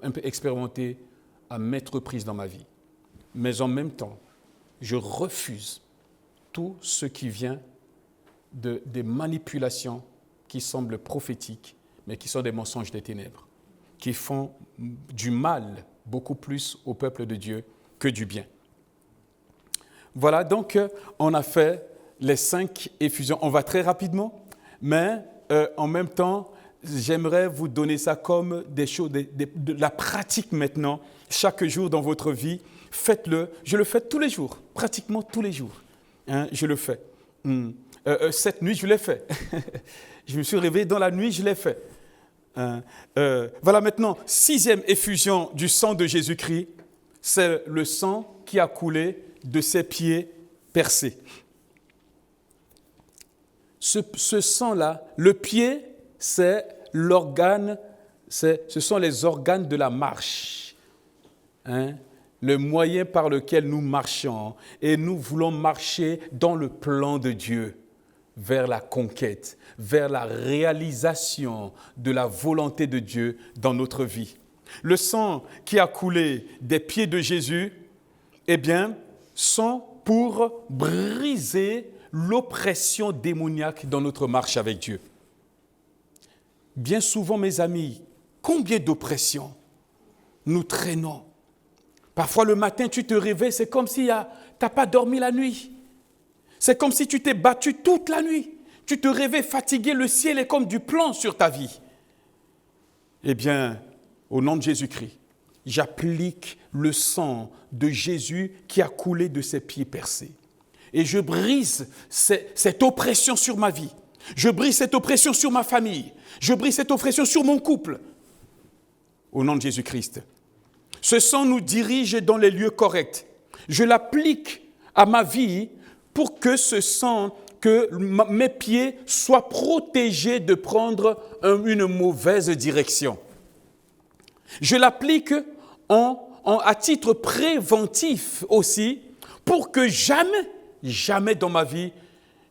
un peu expérimenté à maintes reprises dans ma vie. Mais en même temps, je refuse tout ce qui vient des manipulations qui semblent prophétiques, mais qui sont des mensonges des ténèbres, qui font du mal beaucoup plus au peuple de Dieu que du bien. Voilà, donc on a fait les 5 effusions. On va très rapidement, mais en même temps, j'aimerais vous donner ça comme des choses, de la pratique maintenant, chaque jour dans votre vie. Faites-le. Je le fais tous les jours, pratiquement tous les jours. Hein, je le fais. Cette nuit, je l'ai fait. Je me suis réveillé dans la nuit, je l'ai fait. Voilà maintenant, 6e effusion du sang de Jésus-Christ, c'est le sang qui a coulé de ses pieds percés. Ce sang-là, le pied, c'est l'organe, ce sont les organes de la marche. Hein? Le moyen par lequel nous marchons et nous voulons marcher dans le plan de Dieu vers la conquête, vers la réalisation de la volonté de Dieu dans notre vie. Le sang qui a coulé des pieds de Jésus, eh bien, sont pour briser l'oppression démoniaque dans notre marche avec Dieu. Bien souvent, mes amis, combien d'oppressions nous traînons. Parfois, le matin, tu te réveilles, c'est comme si tu n'as pas dormi la nuit. C'est comme si tu t'es battu toute la nuit. Tu te réveilles fatigué, le ciel est comme du plomb sur ta vie. Eh bien, au nom de Jésus-Christ, j'applique le sang de Jésus qui a coulé de ses pieds percés. Et je brise cette oppression sur ma vie. Je brise cette oppression sur ma famille. Je brise cette oppression sur mon couple. Au nom de Jésus-Christ. Ce sang nous dirige dans les lieux corrects. Je l'applique à ma vie pour que ce sang, que mes pieds soient protégés de prendre une mauvaise direction. Je l'applique à titre préventif aussi pour que jamais dans ma vie,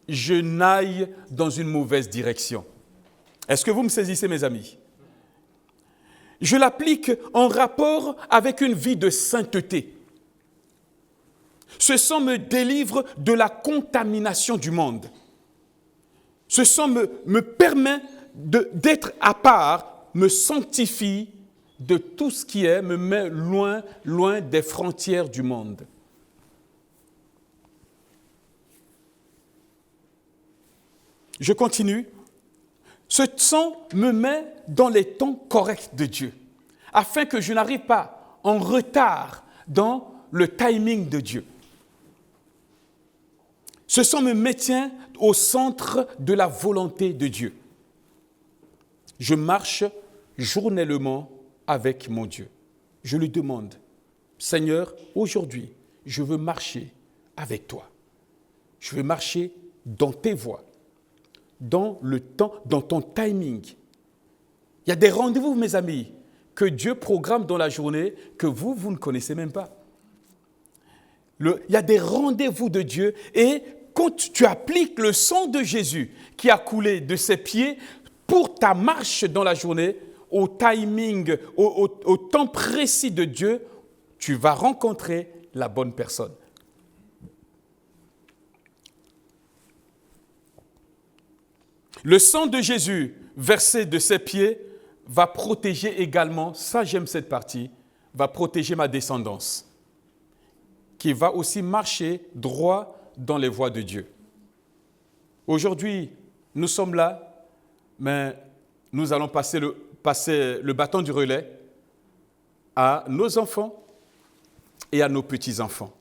je n'aille dans une mauvaise direction. Est-ce que vous me saisissez, mes amis? Je l'applique en rapport avec une vie de sainteté. Ce sang me délivre de la contamination du monde. Ce sang me permet d'être à part, me sanctifie de tout ce qui est, me met loin des frontières du monde. Je continue. Ce sang me met dans les temps corrects de Dieu, afin que je n'arrive pas en retard dans le timing de Dieu. Ce sang me maintient au centre de la volonté de Dieu. Je marche journellement avec mon Dieu. Je lui demande, Seigneur, aujourd'hui, je veux marcher avec toi. Je veux marcher dans tes voies, dans le temps, dans ton timing. Il y a des rendez-vous, mes amis, que Dieu programme dans la journée que vous ne connaissez même pas. Il y a des rendez-vous de Dieu et quand tu appliques le sang de Jésus qui a coulé de ses pieds pour ta marche dans la journée, au timing, au temps précis de Dieu, tu vas rencontrer la bonne personne. Le sang de Jésus versé de ses pieds va protéger également, ça j'aime cette partie, va protéger ma descendance, qui va aussi marcher droit dans les voies de Dieu. Aujourd'hui, nous sommes là, mais nous allons passer le bâton du relais à nos enfants et à nos petits-enfants.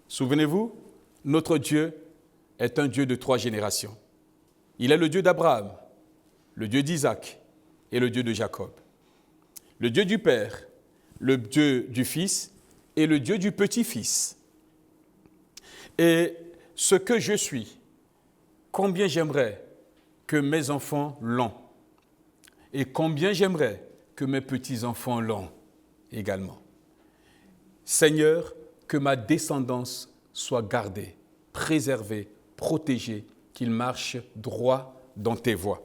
Souvenez-vous, notre Dieu est un Dieu de 3 générations. Il est le Dieu d'Abraham, le Dieu d'Isaac et le Dieu de Jacob. Le Dieu du Père, le Dieu du Fils et le Dieu du Petit-Fils. Et ce que je suis, combien j'aimerais que mes enfants l'ont. Et combien j'aimerais que mes petits-enfants l'ont également. Seigneur, que ma descendance soit gardée, préservée, protégée, qu'il marche droit dans tes voies.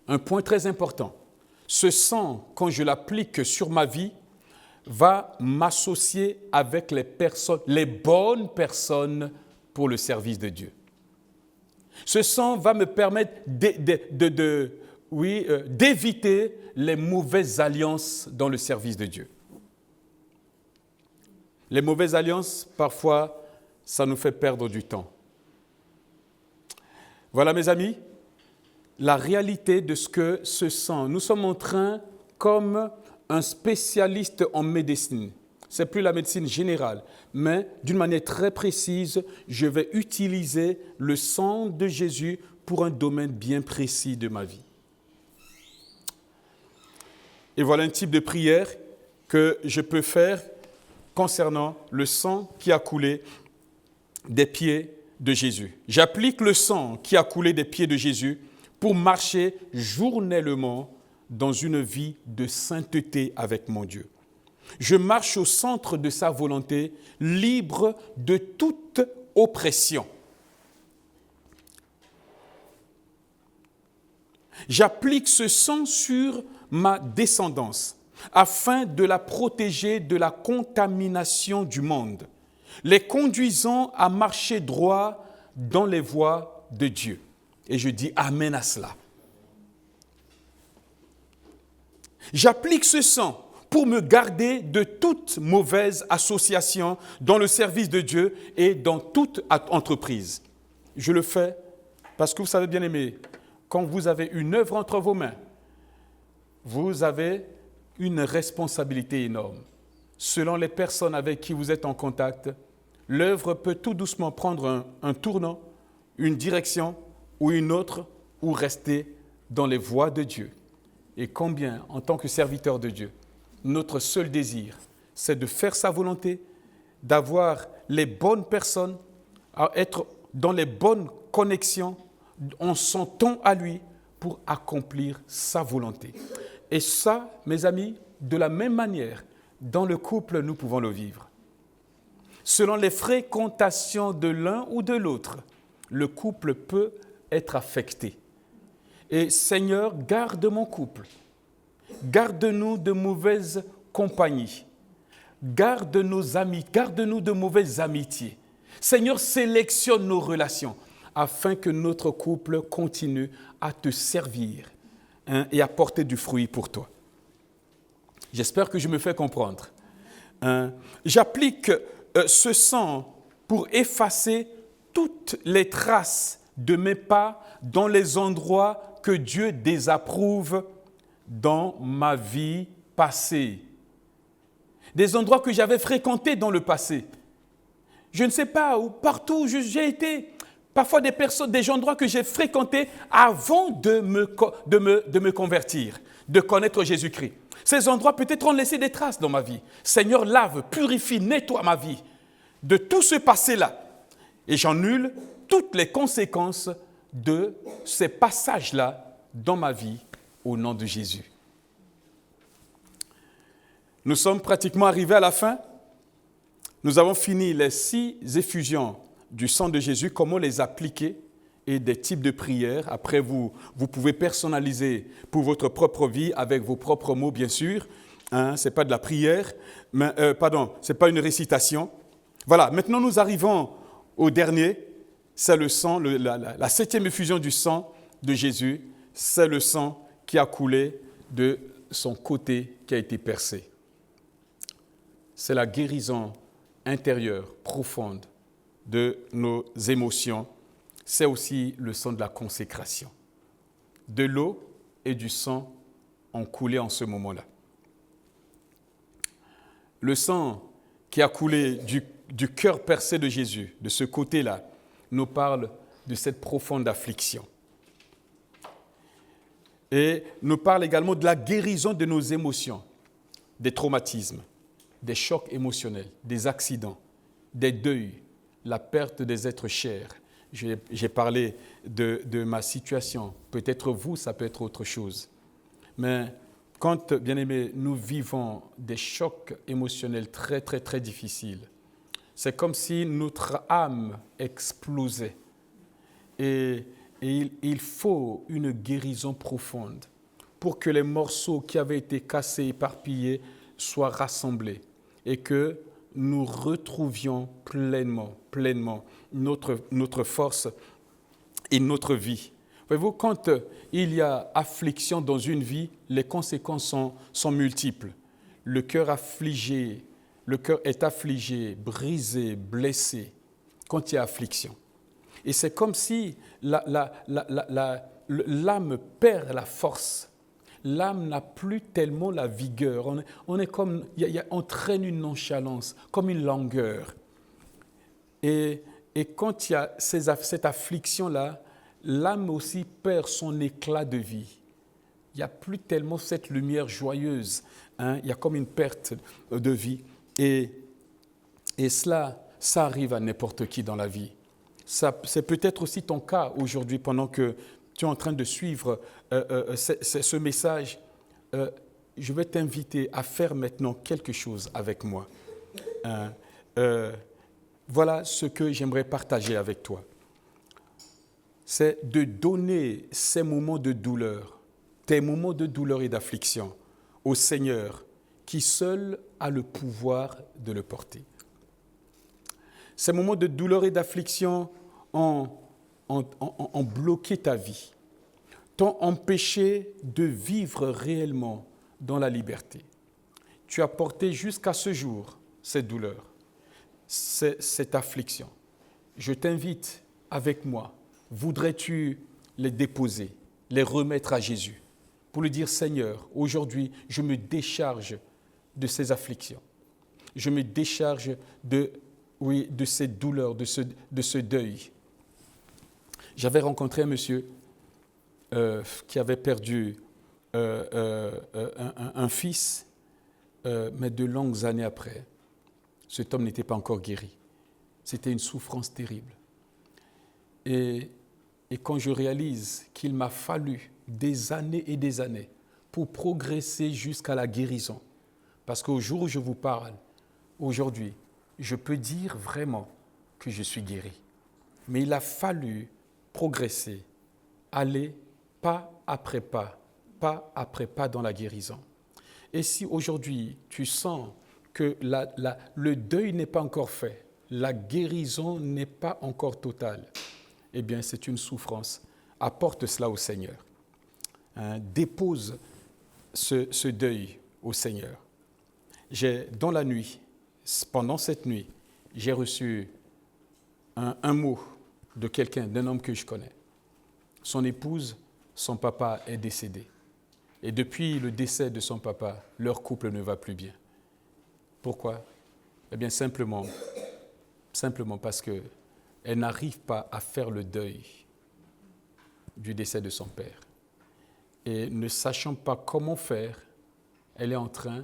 Un point très important, ce sang, quand je l'applique sur ma vie, va m'associer avec les bonnes personnes pour le service de Dieu. Ce sang va me permettre d'éviter les mauvaises alliances dans le service de Dieu. Les mauvaises alliances, parfois, ça nous fait perdre du temps. Voilà, mes amis, la réalité de ce que ce sang. Nous sommes en train, comme un spécialiste en médecine, ce n'est plus la médecine générale, mais d'une manière très précise, je vais utiliser le sang de Jésus pour un domaine bien précis de ma vie. Et voilà un type de prière que je peux faire concernant le sang qui a coulé des pieds de Jésus. J'applique le sang qui a coulé des pieds de Jésus pour marcher journellement dans une vie de sainteté avec mon Dieu. Je marche au centre de sa volonté, libre de toute oppression. J'applique ce sang sur ma descendance afin de la protéger de la contamination du monde, les conduisant à marcher droit dans les voies de Dieu. Et je dis amen à cela. J'applique ce sang pour me garder de toute mauvaise association dans le service de Dieu et dans toute entreprise. Je le fais parce que vous savez, bien-aimés, quand vous avez une œuvre entre vos mains, vous avez une responsabilité énorme. Selon les personnes avec qui vous êtes en contact, l'œuvre peut tout doucement prendre un tournant, une direction ou une autre, ou rester dans les voies de Dieu. Et combien, en tant que serviteur de Dieu, notre seul désir, c'est de faire sa volonté, d'avoir les bonnes personnes, à être dans les bonnes connexions, en son temps à lui pour accomplir sa volonté. Et ça, mes amis, de la même manière, dans le couple, nous pouvons le vivre. Selon les fréquentations de l'un ou de l'autre, le couple peut être affecté. Et Seigneur, garde mon couple. Garde-nous de mauvaises compagnies. Garde nos amis, garde-nous de mauvaises amitiés. Seigneur, sélectionne nos relations afin que notre couple continue à te servir et à porter du fruit pour toi. J'espère que je me fais comprendre. J'applique ce sang pour effacer toutes les traces de mes pas dans les endroits que Dieu désapprouve dans ma vie passée. Des endroits que j'avais fréquentés dans le passé. Je ne sais pas, où, partout où j'ai été, parfois des endroits que j'ai fréquentés avant de me convertir, de connaître Jésus-Christ. Ces endroits peut-être ont laissé des traces dans ma vie. Seigneur, lave, purifie, nettoie ma vie de tout ce passé-là. Et j'annule toutes les conséquences de ces passages-là dans ma vie au nom de Jésus. Nous sommes pratiquement arrivés à la fin. Nous avons fini les 6 effusions du sang de Jésus, comment les appliquer et des types de prières. Après, vous pouvez personnaliser pour votre propre vie avec vos propres mots, bien sûr. Ce n'est pas de la prière, mais, ce n'est pas une récitation. Voilà, maintenant nous arrivons au dernier. C'est le sang, la 7e effusion du sang de Jésus. C'est le sang qui a coulé de son côté qui a été percé. C'est la guérison intérieure, profonde de nos émotions. C'est aussi le sang de la consécration. De l'eau et du sang ont coulé en ce moment-là. Le sang qui a coulé du cœur percé de Jésus, de ce côté-là, nous parle de cette profonde affliction. Et nous parle également de la guérison de nos émotions, des traumatismes, des chocs émotionnels, des accidents, des deuils, la perte des êtres chers. J'ai parlé de ma situation. Peut-être vous, ça peut être autre chose. Mais quand, bien-aimés, nous vivons des chocs émotionnels très, très, très difficiles, c'est comme si notre âme explosait. Et il faut une guérison profonde pour que les morceaux qui avaient été cassés, éparpillés, soient rassemblés et que nous retrouvions pleinement notre force et notre vie. Voyez-vous, quand il y a affliction dans une vie, les conséquences sont multiples. Le cœur est affligé, brisé, blessé quand il y a affliction. Et c'est comme si le l'âme perd la force. L'âme n'a plus tellement la vigueur. On est comme, on traîne une nonchalance, comme une langueur. Et quand il y a cette affliction-là, l'âme aussi perd son éclat de vie. Il n'y a plus tellement cette lumière joyeuse. Il y a comme une perte de vie. Et cela, ça arrive à n'importe qui dans la vie. C'est peut-être aussi ton cas aujourd'hui pendant que tu es en train de suivre ce message. Je vais t'inviter à faire maintenant quelque chose avec moi. Voilà ce que j'aimerais partager avec toi. C'est de donner ces moments de douleur, tes moments de douleur et d'affliction au Seigneur qui seul a le pouvoir de le porter. Ces moments de douleur et d'affliction ont bloqué ta vie, t'ont empêché de vivre réellement dans la liberté. Tu as porté jusqu'à ce jour cette douleur, cette affliction. Je t'invite avec moi, voudrais-tu les déposer, les remettre à Jésus pour lui dire, Seigneur, aujourd'hui, je me décharge de ces afflictions. Je me décharge de cette douleur, de ce deuil. J'avais rencontré un monsieur qui avait perdu un fils, mais de longues années après. Cet homme n'était pas encore guéri. C'était une souffrance terrible. Et quand je réalise qu'il m'a fallu des années et des années pour progresser jusqu'à la guérison, parce qu'au jour où je vous parle, aujourd'hui, je peux dire vraiment que je suis guéri. Mais il a fallu progresser, aller pas après pas dans la guérison. Et si aujourd'hui tu sens que le deuil n'est pas encore fait, la guérison n'est pas encore totale, eh bien c'est une souffrance. Apporte cela au Seigneur. Dépose ce deuil au Seigneur. Dans la nuit, pendant cette nuit, j'ai reçu un mot de quelqu'un, d'un homme que je connais. Son épouse, son papa est décédé. Et depuis le décès de son papa, leur couple ne va plus bien. Pourquoi? Eh bien, simplement parce qu'elle n'arrive pas à faire le deuil du décès de son père. Et ne sachant pas comment faire, elle est en train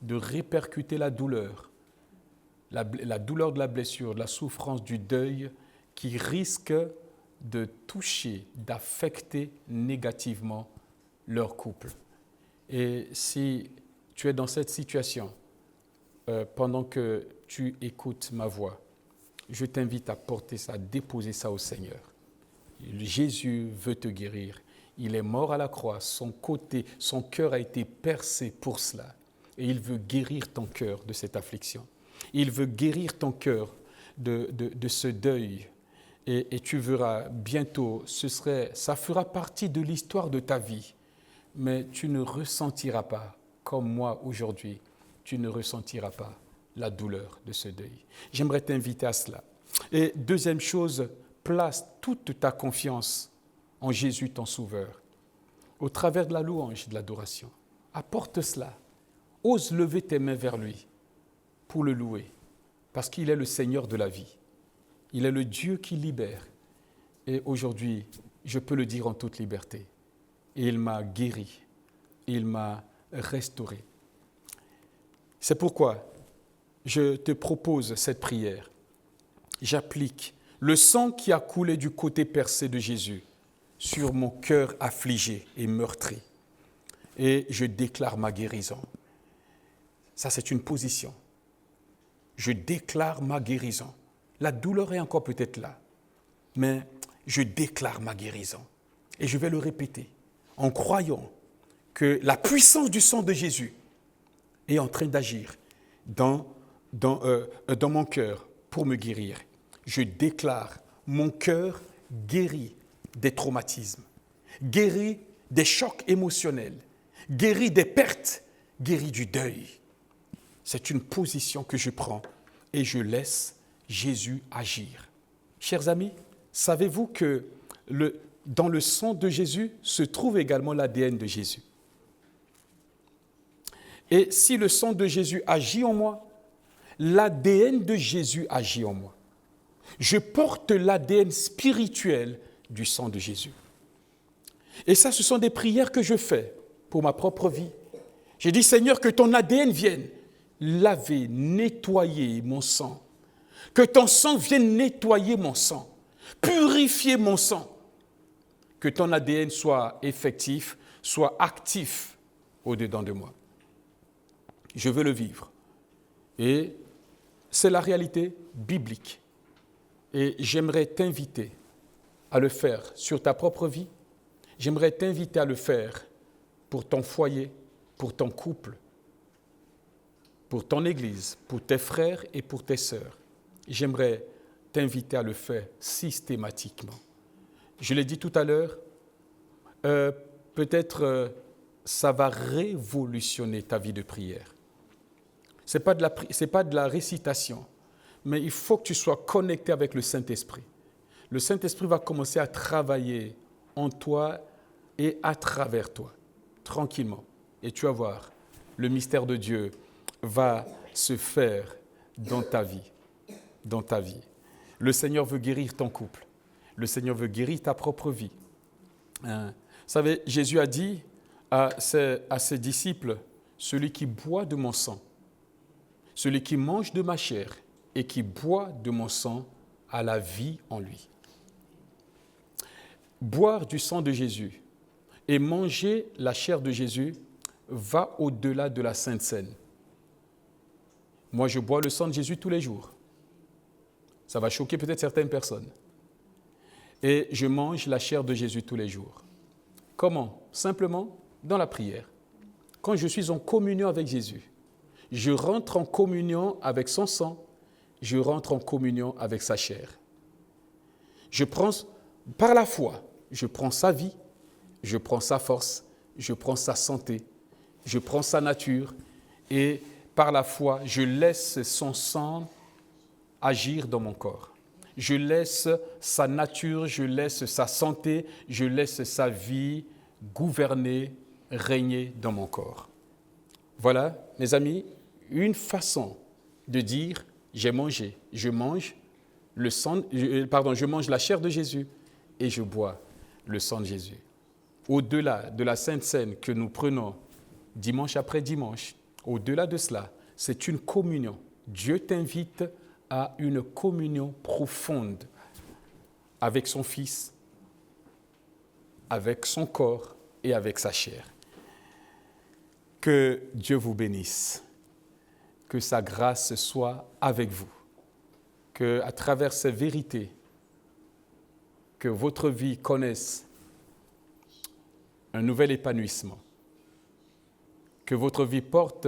de répercuter la douleur de la blessure, de la souffrance, du deuil qui risque de toucher, d'affecter négativement leur couple. Et si tu es dans cette situation, pendant que tu écoutes ma voix, je t'invite à porter ça, à déposer ça au Seigneur. Jésus veut te guérir. Il est mort à la croix, son cœur a été percé pour cela. Et il veut guérir ton cœur de cette affliction. Il veut guérir ton cœur de ce deuil. Et tu verras bientôt, ça fera partie de l'histoire de ta vie. Mais tu ne ressentiras pas, comme moi aujourd'hui, tu ne ressentiras pas la douleur de ce deuil. J'aimerais t'inviter à cela. Et deuxième chose, place toute ta confiance en Jésus, ton Sauveur, au travers de la louange et de l'adoration. Apporte cela. Ose lever tes mains vers lui pour le louer, parce qu'il est le Seigneur de la vie. Il est le Dieu qui libère. Et aujourd'hui, je peux le dire en toute liberté. Et il m'a guéri, il m'a restauré. C'est pourquoi je te propose cette prière. J'applique le sang qui a coulé du côté percé de Jésus sur mon cœur affligé et meurtri. Et je déclare ma guérison. Ça, c'est une position. Je déclare ma guérison. La douleur est encore peut-être là, mais je déclare ma guérison. Et je vais le répéter en croyant que la puissance du sang de Jésus est en train d'agir dans mon cœur pour me guérir. Je déclare mon cœur guéri des traumatismes, guéri des chocs émotionnels, guéri des pertes, guéri du deuil. C'est une position que je prends et je laisse Jésus agir. Chers amis, savez-vous que dans le sang de Jésus se trouve également l'ADN de Jésus. Et si le sang de Jésus agit en moi, l'ADN de Jésus agit en moi. Je porte l'ADN spirituel du sang de Jésus. Et ça, ce sont des prières que je fais pour ma propre vie. J'ai dit, Seigneur, que ton ADN vienne laver, nettoyer mon sang. Que ton sang vienne nettoyer mon sang, purifier mon sang. Que ton ADN soit effectif, soit actif au-dedans de moi. Je veux le vivre. Et c'est la réalité biblique. Et j'aimerais t'inviter à le faire sur ta propre vie. J'aimerais t'inviter à le faire pour ton foyer, pour ton couple, pour ton église, pour tes frères et pour tes sœurs. J'aimerais t'inviter à le faire systématiquement. Je l'ai dit tout à l'heure, peut-être ça va révolutionner ta vie de prière. Ce n'est pas de la récitation, mais il faut que tu sois connecté avec le Saint-Esprit. Le Saint-Esprit va commencer à travailler en toi et à travers toi, tranquillement. Et tu vas voir, le mystère de Dieu va se faire dans ta vie. Dans ta vie. Le Seigneur veut guérir ton couple. Le Seigneur veut guérir ta propre vie. Vous savez, Jésus a dit à ses disciples, celui qui boit de mon sang, celui qui mange de ma chair et qui boit de mon sang a la vie en lui. Boire du sang de Jésus et manger la chair de Jésus va au-delà de la Sainte Seine. Moi, je bois le sang de Jésus tous les jours. Ça va choquer peut-être certaines personnes. Et je mange la chair de Jésus tous les jours. Comment? Simplement dans la prière. Quand je suis en communion avec Jésus, je rentre en communion avec son sang, je rentre en communion avec sa chair. Je prends, par la foi, je prends sa vie, je prends sa force, je prends sa santé, je prends sa nature et par la foi, je laisse son sang agir dans mon corps. Je laisse sa nature, je laisse sa santé, je laisse sa vie gouverner, régner dans mon corps. Voilà, mes amis, une façon de dire j'ai mangé, je mange je mange la chair de Jésus et je bois le sang de Jésus. Au-delà de la Sainte Seine que nous prenons dimanche après dimanche, au-delà de cela, c'est une communion. Dieu t'invite à une communion profonde avec son Fils, avec son corps et avec sa chair. Que Dieu vous bénisse, que sa grâce soit avec vous, qu'à travers ces vérités, que votre vie connaisse un nouvel épanouissement, que votre vie porte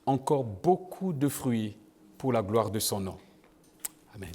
encore beaucoup de fruits pour la gloire de son nom. Amen.